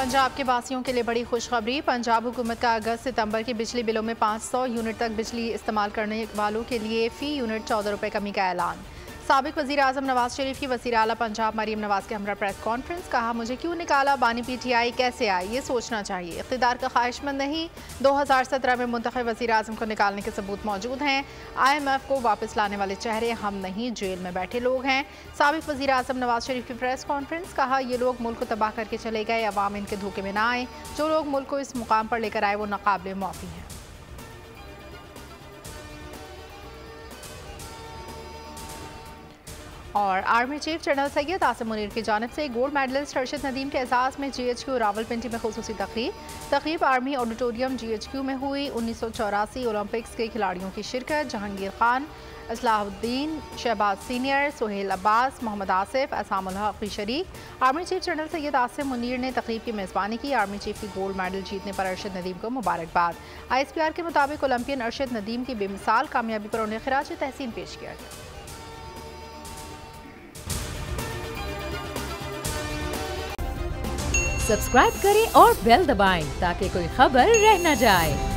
पंजाब के वासियों के लिए बड़ी खुशखबरी। पंजाब हुकूमत का अगस्त सितंबर के बिजली बिलों में 500 यूनिट तक बिजली इस्तेमाल करने वालों के लिए फ़ी यूनिट 14 रुपये कमी का ऐलान। साबिक वज़ीर आज़म नवाज शरीफ की वज़ीर आला पंजाब मरीम नवाज के हमरा प्रेस कॉन्फ्रेंस। कहा, मुझे क्यों निकाला, बानी PTI कैसे आई, ये सोचना चाहिए। इक़्तिदार का ख्वाहिशमंद नहीं। 2017 में मुंतखब वज़ीर आज़म को निकालने के सबूत मौजूद हैं। IMF को वापस लाने वाले चेहरे हम नहीं, जेल में बैठे लोग हैं। साबिक वज़ीर आज़म नवाज शरीफ की प्रेस कॉन्फ्रेंस। कहा, ये लोग मुल्क को तबाह करके चले गए, अवाम इनके धोखे में ना आए। जो लोग मुल्क को इस मुकाम पर लेकर आए वो नाकाबिले माफ़ी हैं। और army chief general Syed Asim Munir की जानिब से गोल्ड मेडलिस्ट अरशद नदीम के एजाज़ में GHQ रावलपिंडी में खुसूसी तकरीब आर्मी ऑडिटोरियम GHQ में हुई। 1984 ओलंपिक्स के खिलाड़ियों की शिरकत। जहांगीर खान, असलाहुद्दीन, शहबाज सीनियर, सुहेल अब्बास, मोहम्मद आसिफ, असामुल हक भी शरीक। Army chief general Syed Asim Munir ने तकरीब की मेज़बानी की। आर्मी चीफ की गोल्ड मेडल जीतने पर अरशद नदीम को मुबारकबाद। ISPR के मुताबिक ओलंपियन अरशद नदीम की बेमिसाल कामयाबी पर उन्हें खिराज तहसीन पेश किया गया। सब्सक्राइब करें और बेल दबाएं ताकि कोई खबर रह न जाए।